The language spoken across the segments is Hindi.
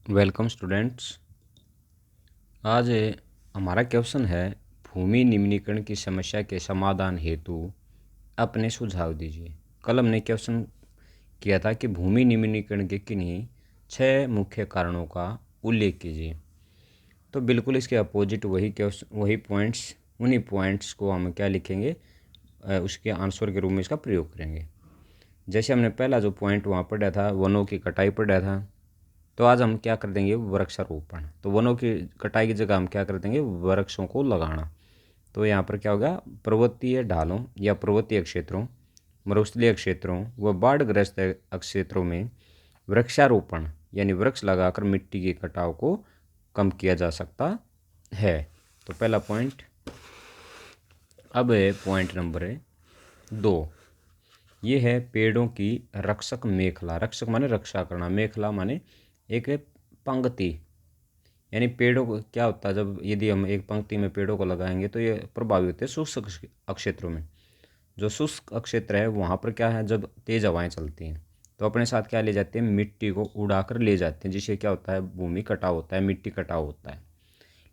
Welcome students. आज हमारा क्वेश्चन है भूमि निम्नीकरण की समस्या के समाधान हेतु अपने सुझाव दीजिए। कल हमने क्वेश्चन किया था कि भूमि निम्नीकरण के किन्हीं 6 मुख्य कारणों का उल्लेख कीजिए। तो बिल्कुल इसके अपोजिट वही पॉइंट्स, उन्हीं पॉइंट्स को हम क्या लिखेंगे, उसके आंसर के रूप में इसका प्रयोग करेंगे। जैसे हमने पहला जो पॉइंट वहाँ पढ़ा था, वनों की कटाई पढ़ा था, तो आज हम क्या कर देंगे, वृक्षारोपण। तो वनों की कटाई की जगह हम क्या कर देंगे, वृक्षों को लगाना। तो यहाँ पर क्या होगा, पर्वतीय ढालों या पर्वतीय क्षेत्रों, मरुस्थलीय क्षेत्रों व बाढ़ग्रस्त क्षेत्रों में वृक्षारोपण यानी वृक्ष लगाकर मिट्टी के कटाव को कम किया जा सकता है। तो पहला पॉइंट। अब है पॉइंट नंबर 2। ये है पेड़ों की रक्षक मेखला। रक्षक माने रक्षा करना, मेखला माने एक पंक्ति। यानी पेड़ों को क्या होता है, जब यदि हम एक पंक्ति में पेड़ों को लगाएंगे तो ये प्रभावी होते हैं शुष्क क्षेत्रों में। जो शुष्क क्षेत्र है वहाँ पर क्या है, जब तेज हवाएं चलती हैं तो अपने साथ क्या ले जाते हैं, मिट्टी को उड़ाकर ले जाते हैं, जिससे क्या होता है, भूमि कटाव होता है, मिट्टी कटाव होता है।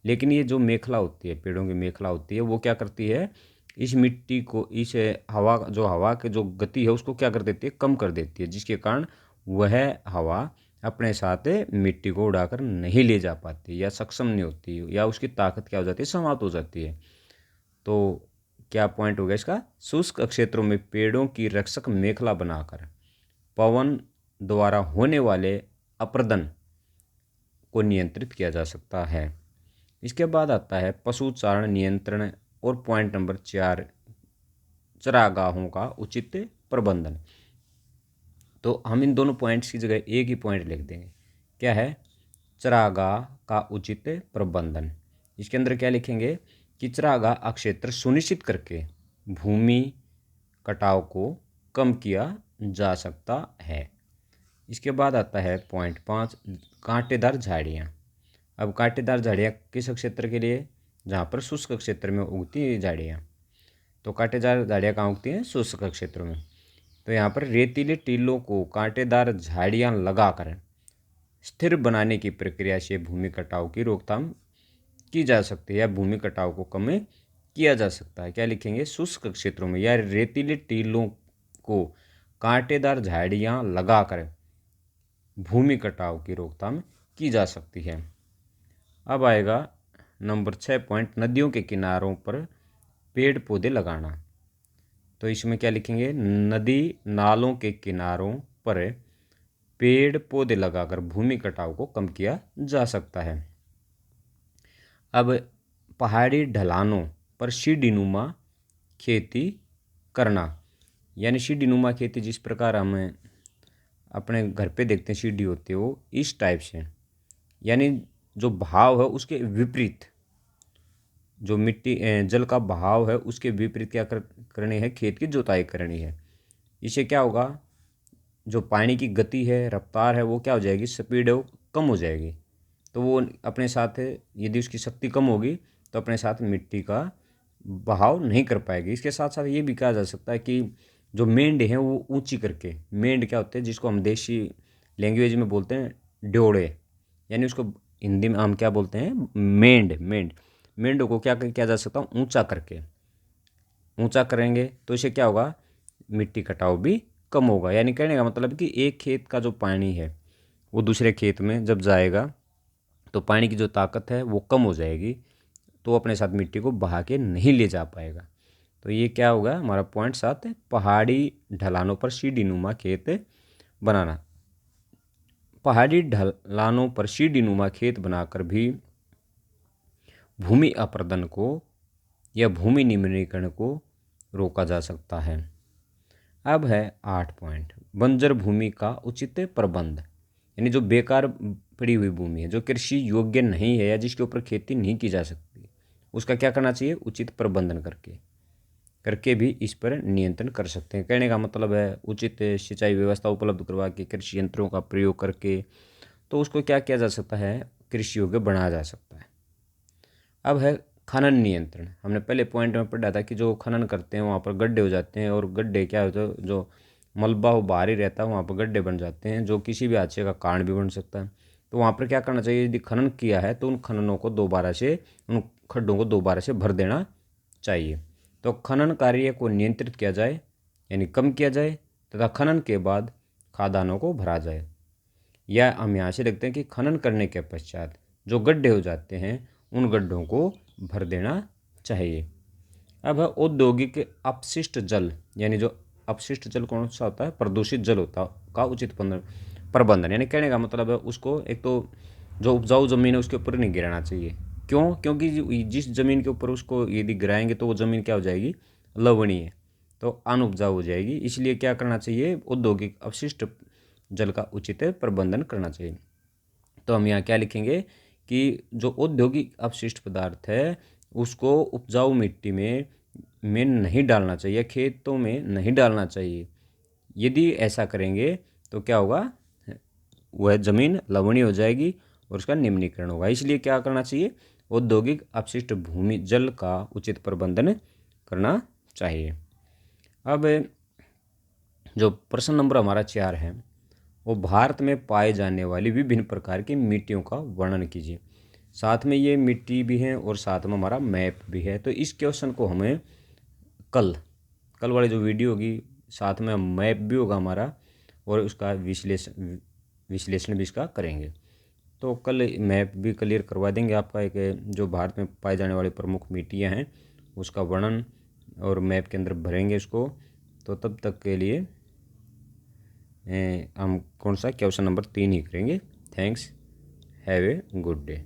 लेकिन ये जो मेखला होती है, पेड़ों की मेखला होती है, वो क्या करती है, इस मिट्टी को, इस हवा के जो गति है उसको क्या कर देती है, कम कर देती है, जिसके कारण वह हवा अपने साथ मिट्टी को उड़ाकर नहीं ले जा पाती या सक्षम नहीं होती, या उसकी ताकत क्या हो जाती है, समाप्त हो जाती है। तो क्या पॉइंट हो गया इसका, शुष्क क्षेत्रों में पेड़ों की रक्षक मेखला बनाकर पवन द्वारा होने वाले अप्रदन को नियंत्रित किया जा सकता है। इसके बाद आता है पशु चारण नियंत्रण और पॉइंट नंबर 4, चरागाहों का उचित प्रबंधन। तो हम इन दोनों पॉइंट्स की जगह एक ही पॉइंट लिख देंगे, क्या है, चरागाह का उचित प्रबंधन। इसके अंदर क्या लिखेंगे कि चरागाह क्षेत्र सुनिश्चित करके भूमि कटाव को कम किया जा सकता है। इसके बाद आता है पॉइंट 5, कांटेदार झाड़ियाँ। अब कांटेदार झाड़ियाँ किस क्षेत्र के लिए, जहाँ पर शुष्क क्षेत्र में उगती है झाड़ियाँ। तो कांटेदार झाड़ियाँ कहाँ उगती हैं, शुष्क क्षेत्रों में। तो यहाँ पर रेतीले टीलों को कांटेदार झाड़ियाँ लगाकर स्थिर बनाने की प्रक्रिया से भूमि कटाव की रोकथाम की जा सकती है, या भूमि कटाव को कम किया जा सकता है। क्या लिखेंगे, शुष्क क्षेत्रों में या रेतीले टीलों को कांटेदार झाड़ियाँ लगाकर भूमि कटाव की रोकथाम की जा सकती है। अब आएगा नंबर 6 पॉइंट, नदियों के किनारों पर पेड़ पौधे लगाना। तो इसमें क्या लिखेंगे, नदी नालों के किनारों पर पेड़ पौधे लगाकर भूमि कटाव को कम किया जा सकता है। अब पहाड़ी ढलानों पर सीढ़ीनुमा खेती करना, यानी सीढ़ीनुमा खेती जिस प्रकार हम अपने घर पे देखते हैं सीढ़ी होती है, वो इस टाइप से, यानी जो भाव है उसके विपरीत, जो मिट्टी जल का बहाव है उसके विपरीत क्या करनी है, खेत की जुताई करनी है। इससे क्या होगा, जो पानी की गति है, रफ्तार है, वो क्या हो जाएगी, स्पीड है वो कम हो जाएगी। तो वो अपने साथ, यदि उसकी शक्ति कम होगी तो अपने साथ मिट्टी का बहाव नहीं कर पाएगी। इसके साथ साथ ये भी कहा जा सकता है कि जो मेंढ हैं वो ऊंची करके, मेंढ क्या होते हैं, जिसको हम देसी लैंग्वेज में बोलते हैं ड्योड़े, यानी उसको हिंदी में हम क्या बोलते हैं, मेंढ। मेंढ को क्या किया जा सकता है, ऊंचा करके, ऊंचा करेंगे तो इससे क्या होगा, मिट्टी कटाव भी कम होगा। यानी कहने का मतलब कि एक खेत का जो पानी है वो दूसरे खेत में जब जाएगा तो पानी की जो ताकत है वो कम हो जाएगी, तो अपने साथ मिट्टी को बहा के नहीं ले जा पाएगा। तो ये क्या होगा, हमारा पॉइंट 7 है, पहाड़ी ढलानों पर सीढ़ीनुमा खेत बनाना। पहाड़ी ढलानों पर सीढ़ीनुमा खेत बनाकर भी भूमि अपरदन को या भूमि निम्नीकरण को रोका जा सकता है। अब है 8 पॉइंट, बंजर भूमि का उचित प्रबंध। यानी जो बेकार पड़ी हुई भूमि है, जो कृषि योग्य नहीं है या जिसके ऊपर खेती नहीं की जा सकती, उसका क्या करना चाहिए, उचित प्रबंधन करके करके भी इस पर नियंत्रण कर सकते हैं। कहने का मतलब है उचित सिंचाई व्यवस्था उपलब्ध करवा के, कृषि यंत्रों का प्रयोग करके, तो उसको क्या किया जा सकता है, कृषि योग्य बनाया जा सकता है। अब है खनन नियंत्रण। हमने पहले पॉइंट में पढ़ा था कि जो खनन करते हैं वहाँ पर गड्ढे हो जाते हैं, और गड्ढे क्या होता है, जो मलबा वो बाहर ही रहता है वहाँ पर गड्ढे बन जाते हैं, जो किसी भी हादसे का कारण भी बन सकता है। तो वहाँ पर क्या करना चाहिए, यदि खनन किया है तो उन खननों को दोबारा से, उन खड्डों को दोबारा से भर देना चाहिए। तो खनन कार्य को नियंत्रित किया जाए यानी कम किया जाए, तथा खनन के बाद खादानों को भरा जाए। या हम यहाँ से देखते हैं कि खनन करने के पश्चात जो गड्ढे हो जाते हैं उन गड्ढों को भर देना चाहिए। अब है औद्योगिक अपशिष्ट जल, यानी जो अपशिष्ट जल कौन सा होता है, प्रदूषित जल होता का उचित प्रबंधन। यानी कहने का मतलब है उसको एक तो जो उपजाऊ ज़मीन है उसके ऊपर नहीं गिराना चाहिए। क्यों? क्योंकि जिस ज़मीन के ऊपर उसको यदि गिराएंगे तो वो ज़मीन क्या हो जाएगी, लवणीय, तो अनउपजाऊ हो जाएगी। इसलिए क्या करना चाहिए, औद्योगिक अपशिष्ट जल का उचित प्रबंधन करना चाहिए। तो हम यहाँ क्या लिखेंगे कि जो औद्योगिक अपशिष्ट पदार्थ है उसको उपजाऊ मिट्टी में नहीं डालना चाहिए, खेतों में नहीं डालना चाहिए। यदि ऐसा करेंगे तो क्या होगा, वह ज़मीन लवणीय हो जाएगी और उसका निम्नीकरण होगा। इसलिए क्या करना चाहिए, औद्योगिक अपशिष्ट भूमि जल का उचित प्रबंधन करना चाहिए। अब जो प्रश्न नंबर हमारा 4 है वो भारत में पाए जाने वाली विभिन्न प्रकार की मिट्टियों का वर्णन कीजिए। साथ में ये मिट्टी भी है और साथ में हमारा मैप भी है। तो इस क्वेश्चन को हमें कल कल वाली जो वीडियो होगी साथ में मैप भी होगा हमारा और उसका विश्लेषण भी इसका करेंगे। तो कल मैप भी क्लियर करवा देंगे आपका, एक जो भारत में पाए जाने वाली प्रमुख मिट्टियाँ हैं उसका वर्णन और मैप के अंदर भरेंगे इसको। तो तब तक के लिए हम कौन सा क्वेश्चन नंबर 3 ही करेंगे। Thanks, have a good day.